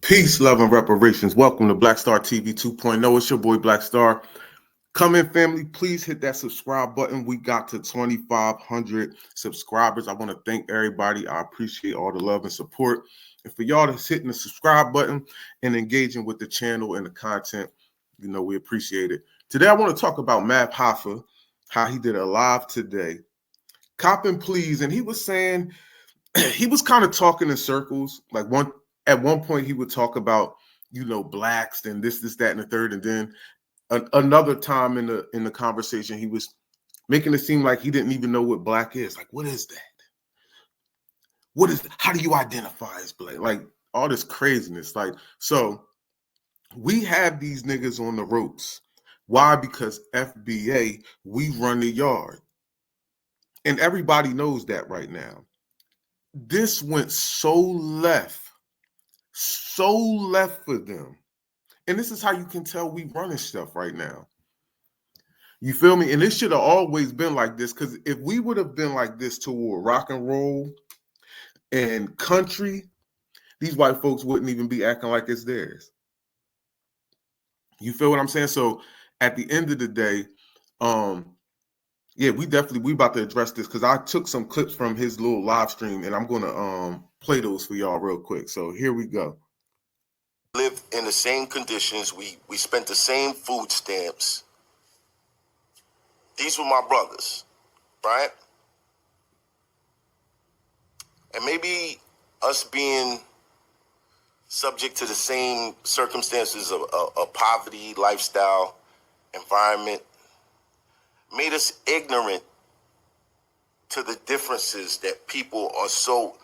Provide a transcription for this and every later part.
Peace, love, and reparations. Welcome to Black Star TV 2.0. It's your boy Black Star. Come in, family. Please hit that subscribe button. We got to 2,500 subscribers. I want to thank everybody. I appreciate all the love and support. And for y'all that's hitting the subscribe button and engaging with the channel and the content, you know, we appreciate it. Today, I want to talk about Mav Hoffa, how he did a live today. Copping please. And he was saying, he was kind of talking in circles. Like at one point, he would talk about, you know, blacks and this, that, and the third. And then another time in the conversation, he was making it seem like he didn't even know what black is. Like, what is that? What is, how do you identify as black? Like all this craziness. Like, so we have these niggas on the ropes. Why? Because FBA, we run the yard. And everybody knows that right now. This went so left for them. And this is how you can tell we running stuff right now. You feel me? And it should have always been like this, because if we would have been like this toward rock and roll and country, these white folks wouldn't even be acting like it's theirs. You feel what I'm saying? So at the end of the day, yeah, we about to address this, because I took some clips from his little live stream and I'm going to play those for y'all real quick. So here we go. Lived in the same conditions. We spent the same food stamps. These were my brothers, right? And maybe us being subject to the same circumstances of poverty, lifestyle, environment, made us ignorant to the differences that people are so...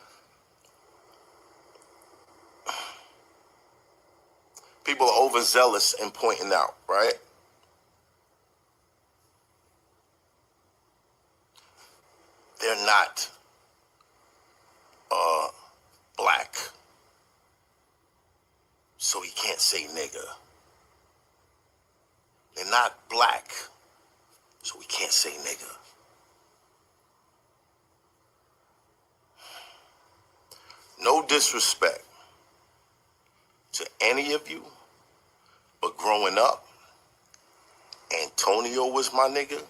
People are overzealous in pointing out, right? They're not black, so he can't say nigga. They're not black, so we can't say nigga. No disrespect to any of you, but growing up, Antonio was my nigga.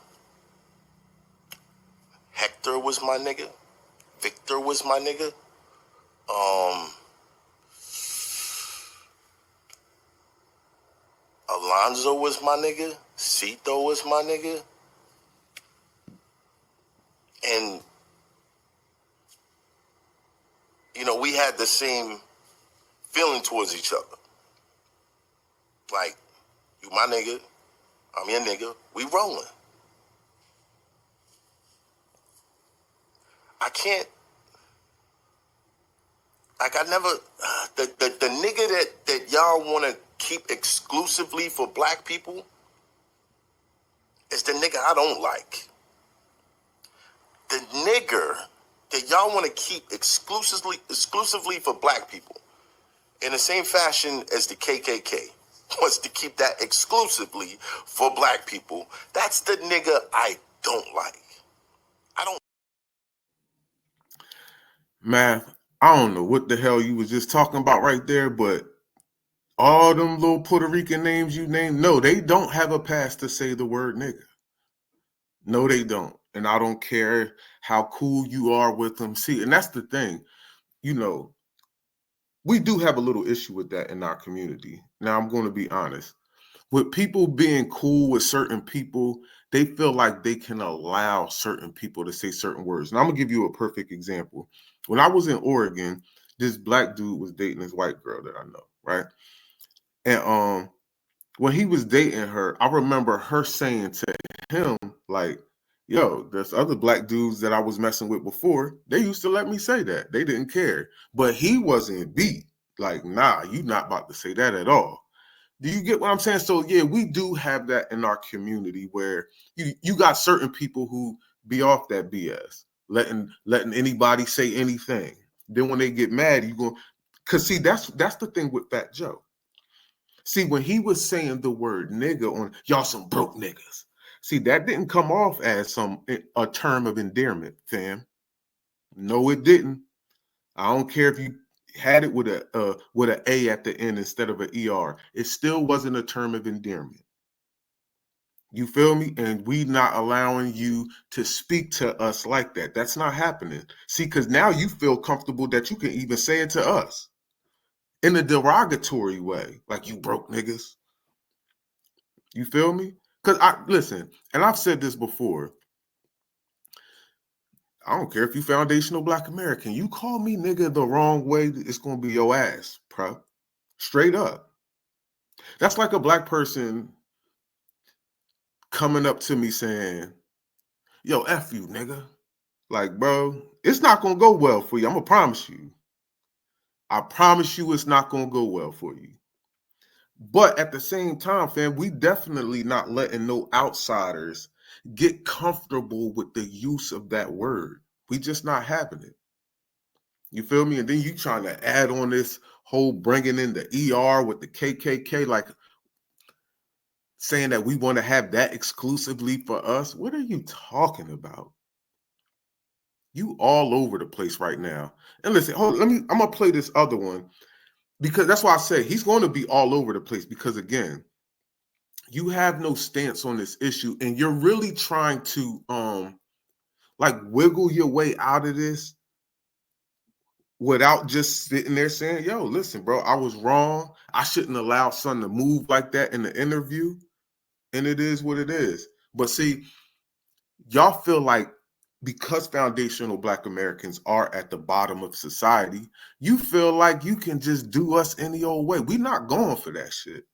Hector was my nigga. Victor was my nigga. Alonzo was my nigga. Cito was my nigga. And, you know, we had the same feeling towards each other. Like, you my nigga, I'm your nigga, we rolling. I can't, like I never, the nigga that y'all want to keep exclusively for black people is the nigga I don't like. The nigger that y'all want to keep exclusively for black people, in the same fashion as the KKK wants to keep that exclusively for black people, that's the nigga I don't like. I don't. Man, I don't know what the hell you was just talking about right there, but all them little Puerto Rican names you named, no, they don't have a pass to say the word nigga. No, they don't. And I don't care how cool you are with them. See, and that's the thing, you know, we do have a little issue with that in our community. Now, I'm going to be honest. With people being cool with certain people, they feel like they can allow certain people to say certain words. And I'm going to give you a perfect example. When I was in Oregon, this black dude was dating this white girl that I know, right? And when he was dating her, I remember her saying to him, like, yo, there's other black dudes that I was messing with before. They used to let me say that. They didn't care. But he wasn't beat. Like, nah, you not about to say that at all. Do you get what I'm saying? So yeah, we do have that in our community where you got certain people who be off that BS, letting anybody say anything. Then when they get mad, you go, cause see, that's the thing with Fat Joe. See, when he was saying the word nigga on y'all some broke niggas, see, that didn't come off as a term of endearment, fam. No, it didn't. I don't care if you had it with a A at the end instead of an ER. It still wasn't a term of endearment. You feel me? And we not allowing you to speak to us like that. That's not happening. See, because now you feel comfortable that you can even say it to us in a derogatory way, like you broke niggas. You feel me? Because I listen, and I've said this before. I don't care if you foundational Black American. You call me nigga the wrong way, it's gonna be your ass, bro. Straight up. That's like a black person coming up to me saying, yo, F you, nigga. Like, bro, it's not gonna go well for you. I'm gonna promise you. I promise you it's not gonna go well for you. But at the same time, fam, we definitely not letting no outsiders get comfortable with the use of that word. We just not having it. You feel me? And then you trying to add on this whole bringing in the ER with the KKK, like saying that we want to have that exclusively for us. What are you talking about? You all over the place right now. And listen, I'm gonna play this other one because that's why I say he's going to be all over the place because again, you have no stance on this issue and you're really trying to like wiggle your way out of this without just sitting there saying, yo, listen, bro, I was wrong. I shouldn't allow son to move like that in the interview. And it is what it is. But see, y'all feel like because foundational Black Americans are at the bottom of society, you feel like you can just do us any old way. We're not going for that shit.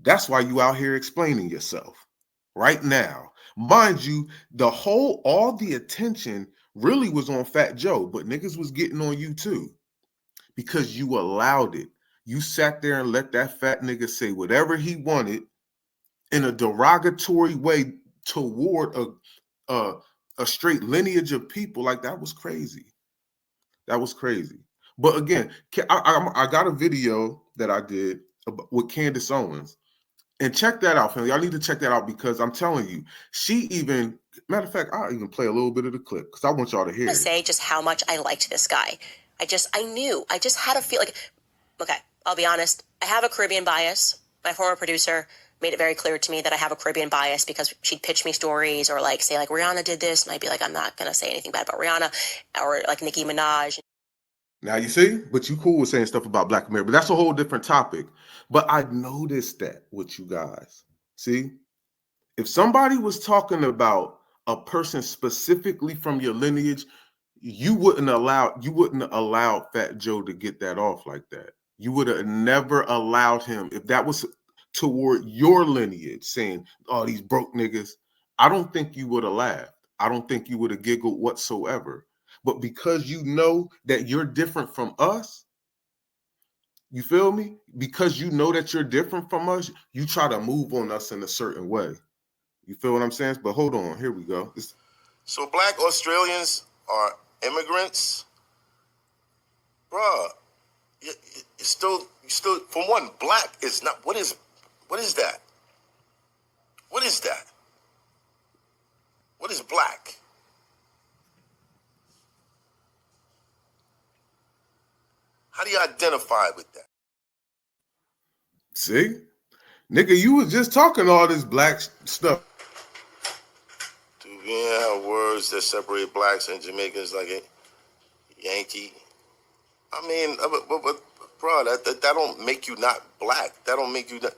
That's why you out here explaining yourself right now. Mind you, all the attention really was on Fat Joe, but niggas was getting on you too because you allowed it. You sat there and let that fat nigga say whatever he wanted in a derogatory way toward a straight lineage of people. Like that was crazy. That was crazy. But again, I got a video that I did with Candace Owens. And check that out, family. Y'all need to check that out because I'm telling you, matter of fact, I'll even play a little bit of the clip because I want y'all to hear it. Say just how much I liked this guy. I just had a feel like, okay, I'll be honest. I have a Caribbean bias. My former producer made it very clear to me that I have a Caribbean bias because she'd pitch me stories or like say like Rihanna did this. And I'd be like, I'm not going to say anything bad about Rihanna or like Nicki Minaj. Now you see, but you cool with saying stuff about Black America, but that's a whole different topic. But I noticed that with you guys. See, if somebody was talking about a person specifically from your lineage, you wouldn't allow Fat Joe to get that off like that. You would have never allowed him if that was toward your lineage, saying, "Oh, these broke niggas." I don't think you would have laughed. I don't think you would have giggled whatsoever. But because you know that you're different from us, you feel me? Because you know that you're different from us, you try to move on us in a certain way. You feel what I'm saying? But hold on, here we go. So Black Australians are immigrants, bruh. You still, for one, Black is not. What is that? What is that? What is Black? How do you identify with that? See? Nigga, you was just talking all this black stuff. Do we have words that separate Blacks and Jamaicans like a Yankee? I mean, but bro, that don't make you not Black. That don't make you not.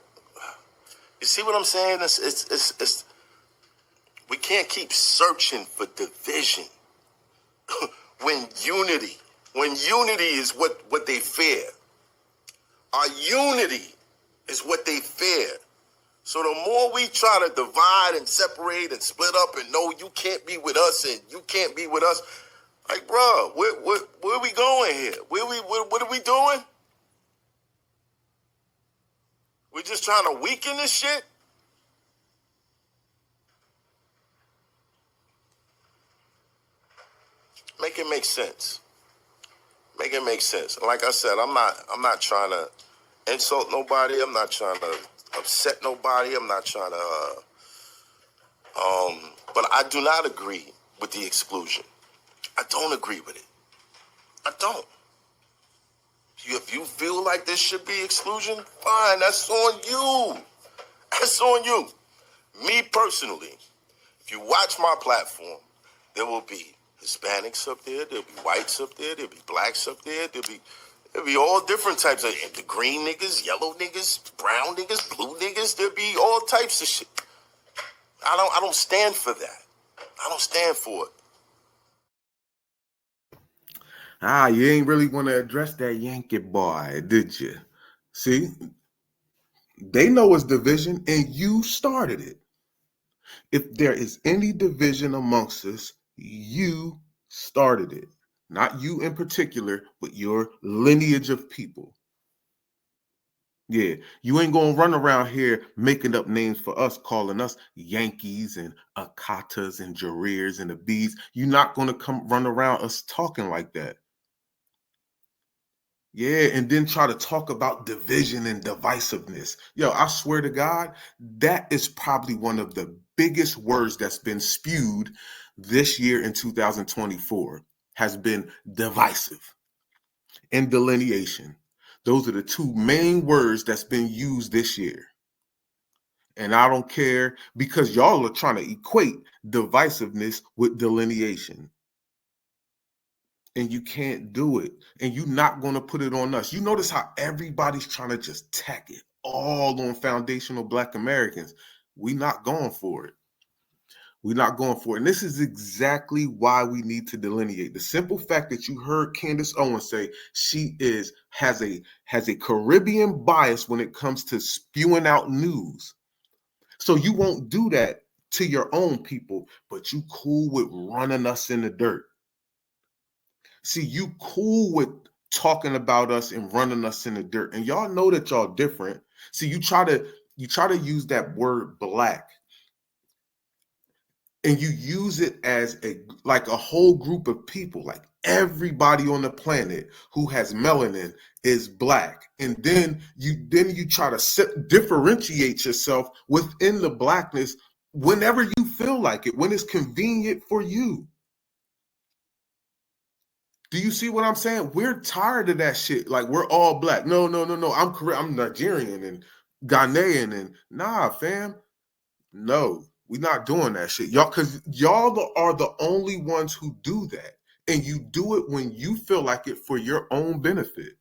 You see what I'm saying? It's we can't keep searching for division when unity is what they fear. Our unity is what they fear. So the more we try to divide and separate and split up and no, you can't be with us and you can't be with us, like, bro, where are we going here? What are we doing? We're just trying to weaken this shit? Make it make sense. Make it make sense. Like I said, I'm not trying to insult nobody. I'm not trying to upset nobody. I'm not trying to but I do not agree with the exclusion. I don't agree with it. I don't. If you feel like this should be exclusion, fine, that's on you. That's on you. Me personally, if you watch my platform, there will be Hispanics up there, there'll be whites up there, there'll be blacks up there, there'll be all different types of the green niggas, yellow niggas, brown niggas, blue niggas, there'll be all types of shit. I don't stand for that. I don't stand for it. You ain't really want to address that Yankee boy, did you? See, they know it's division and you started it. If there is any division amongst us, you started it. Not you in particular, but your lineage of people. Yeah, you ain't gonna run around here making up names for us, calling us Yankees and Akatas and Jareers and the Bees. You're not gonna come run around us talking like that. Yeah, and then try to talk about division and divisiveness. Yo, I swear to God, that is probably one of the biggest words that's been spewed this year in 2024, has been divisive and delineation. Those are the two main words that's been used this year. And I don't care, because y'all are trying to equate divisiveness with delineation. And you can't do it. And you're not going to put it on us. You notice how everybody's trying to just tack it all on foundational Black Americans. We're not going for it. We're not going for it. And this is exactly why we need to delineate. The simple fact that you heard Candace Owens say she has a Caribbean bias when it comes to spewing out news. So you won't do that to your own people, but you cool with running us in the dirt. See, you cool with talking about us and running us in the dirt. And y'all know that y'all different. See, you try to use that word black, and you use it as a whole group of people, like everybody on the planet who has melanin is black. And then you try to differentiate yourself within the blackness whenever you feel like it, when it's convenient for you. Do you see what I'm saying? We're tired of that shit. Like, we're all black. No. I'm Nigerian and Ghanaian and nah, fam. No, we're not doing that shit. Y'all, because y'all are the only ones who do that. And you do it when you feel like it for your own benefit.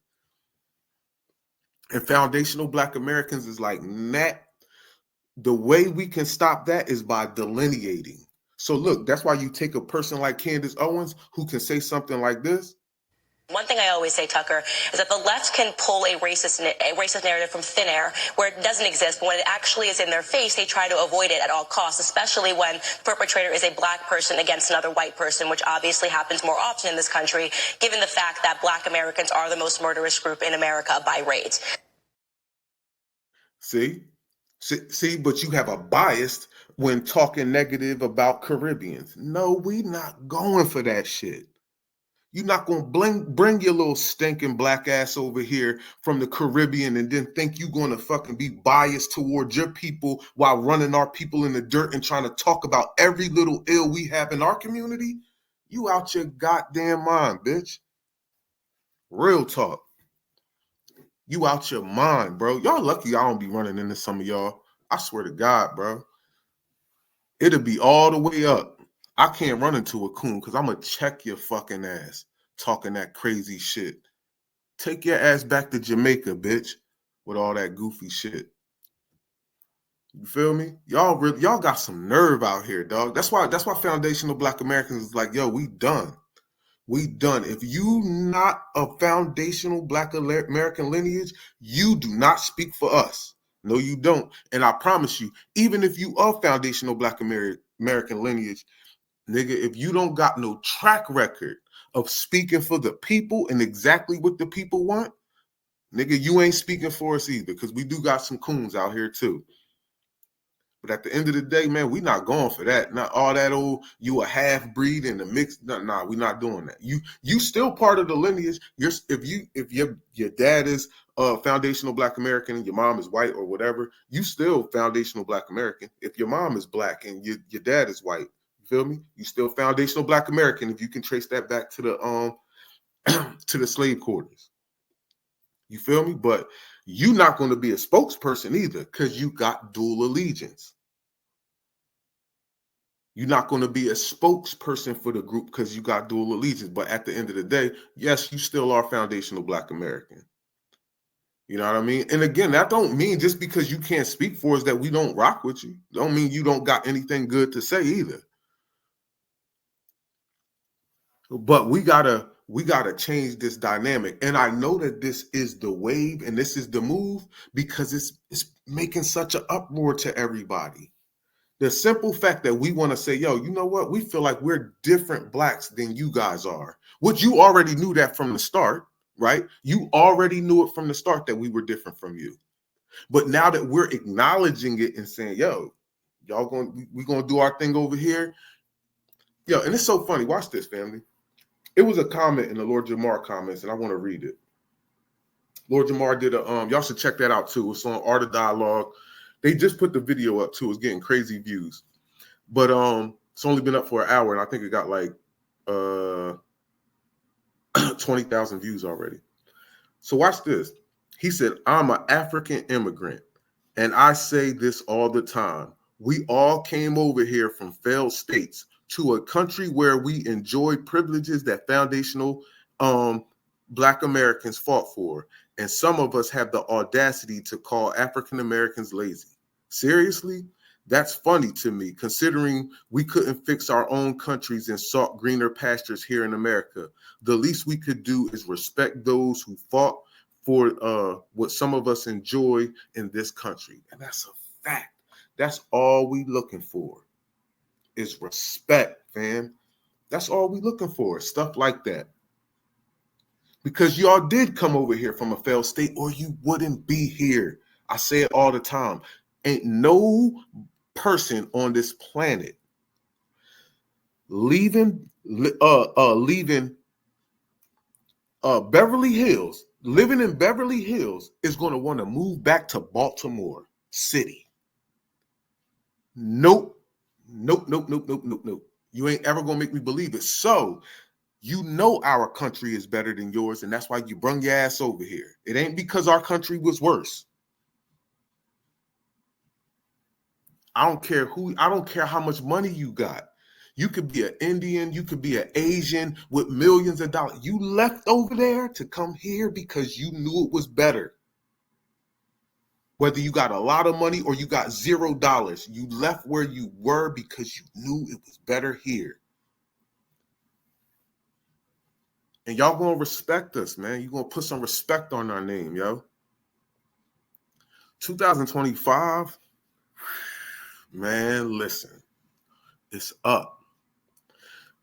And foundational Black Americans is like, nah. The way we can stop that is by delineating. So look, that's why you take a person like Candace Owens who can say something like this. One thing I always say, Tucker, is that the left can pull a racist narrative from thin air where it doesn't exist, but when it actually is in their face, they try to avoid it at all costs, especially when the perpetrator is a Black person against another white person, which obviously happens more often in this country, given the fact that Black Americans are the most murderous group in America by rate. See, but you have a bias when talking negative about Caribbeans. No, we not going for that shit. You're not going to bring your little stinking black ass over here from the Caribbean and then think you're going to fucking be biased towards your people while running our people in the dirt and trying to talk about every little ill we have in our community. You out your goddamn mind, bitch. Real talk. You out your mind, bro. Y'all lucky I don't be running into some of y'all. I swear to God, bro. It'll be all the way up. I can't run into a coon because I'm going to check your fucking ass talking that crazy shit. Take your ass back to Jamaica, bitch, with all that goofy shit. You feel me? Y'all got some nerve out here, dog. That's why foundational Black Americans is like, yo, we done. We done. If you not a foundational Black American lineage, you do not speak for us. No, you don't. And I promise you, even if you are foundational Black American lineage, nigga, if you don't got no track record of speaking for the people and exactly what the people want, nigga, you ain't speaking for us either, because we do got some coons out here too. But at the end of the day, man, we not going for that. Not all that old, you a half breed and a mix. Nah, we not doing that. You still part of the lineage. If your dad is foundational Black American and your mom is white or whatever, you still foundational Black American. If your mom is Black and your dad is white, you feel me? You still foundational Black American if you can trace that back to the to the slave quarters. You feel me? But you're not going to be a spokesperson either, because you got dual allegiance. You're not going to be a spokesperson for the group because you got dual allegiance. But at the end of the day, yes, you still are foundational Black American. You know what I mean? And again, that don't mean just because you can't speak for us that we don't rock with you. Don't mean you don't got anything good to say either. But we gotta change this dynamic. And I know that this is the wave and this is the move because it's making such an uproar to everybody. The simple fact that we want to say, yo, you know what? We feel like we're different Blacks than you guys are. Which you already knew that from the start, right? You already knew it from the start that we were different from you. But now that we're acknowledging it and saying, yo, we're gonna do our thing over here. Yo, and it's so funny. Watch this, family. It was a comment in the Lord Jamar comments, and I want to read it. Lord Jamar did y'all should check that out too. It's on Art of Dialogue. They just put the video up too. It's getting crazy views. But it's only been up for an hour, and I think it got like 20,000 views already. So watch this. He said, I'm an African immigrant, and I say this all the time. We all came over here from failed states to a country where we enjoy privileges that foundational Black Americans fought for. And some of us have the audacity to call African Americans lazy. Seriously? That's funny to me, considering we couldn't fix our own countries and sought greener pastures here in America. The least we could do is respect those who fought for what some of us enjoy in this country. And that's a fact. That's all we looking for. Is respect, fam. That's all we looking for, stuff like that. Because y'all did come over here from a failed state or you wouldn't be here. I say it all the time. Ain't no person on this planet leaving Beverly Hills, living in Beverly Hills is going to want to move back to Baltimore City. Nope. You ain't ever gonna make me believe it. So you know our country is better than yours, and that's why you brung your ass over here. It ain't because our country was worse. I don't care how much money you got. You could be an Indian, you could be an Asian with millions of dollars. You left over there to come here because you knew it was better. Whether you got a lot of money or you got $0, you left where you were because you knew it was better here. And y'all gonna respect us, man. You're gonna put some respect on our name, yo. 2025, man, listen. It's up.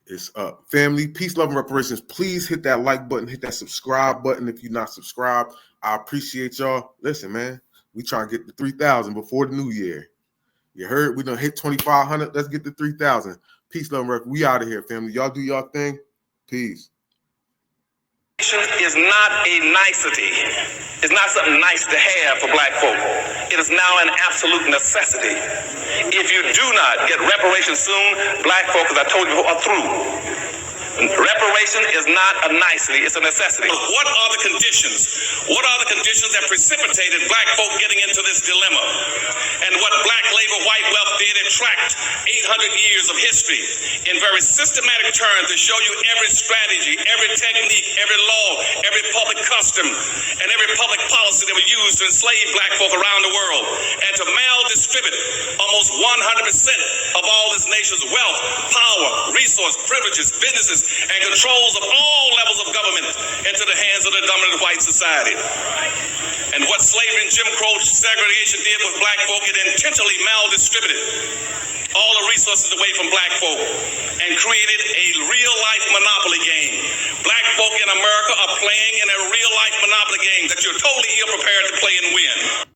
It's up. Family, peace, love, and reparations. Please hit that like button, hit that subscribe button if you're not subscribed. I appreciate y'all. Listen, man. We trying to get to 3,000 before the new year. You heard? We done hit 2,500. Let's get to 3,000. Peace, love, and rep. We out of here, family. Y'all do y'all thing. Peace. Is not a nicety. It's not something nice to have for Black folk. It is now an absolute necessity. If you do not get reparations soon, Black folk, as I told you before, are through. Reparation is not a nicety, it's a necessity. What are the conditions? What are the conditions that precipitated Black folk getting into this dilemma? And what Black labor, white wealth did, it tracked 800 years of history in very systematic terms to show you every strategy, every technique, every law, every public custom, and every public policy that was used to enslave Black folk around the world and to maldistribute almost 100% of all this nation's wealth, power, resource, privileges, businesses, and controls of all levels of government into the hands of the dominant white society. And what slavery and Jim Crow segregation did with black folk, it intentionally maldistributed all the resources away from black folk and created a real-life monopoly game. Black folk in America are playing in a real-life monopoly game that you're totally ill-prepared to play and win.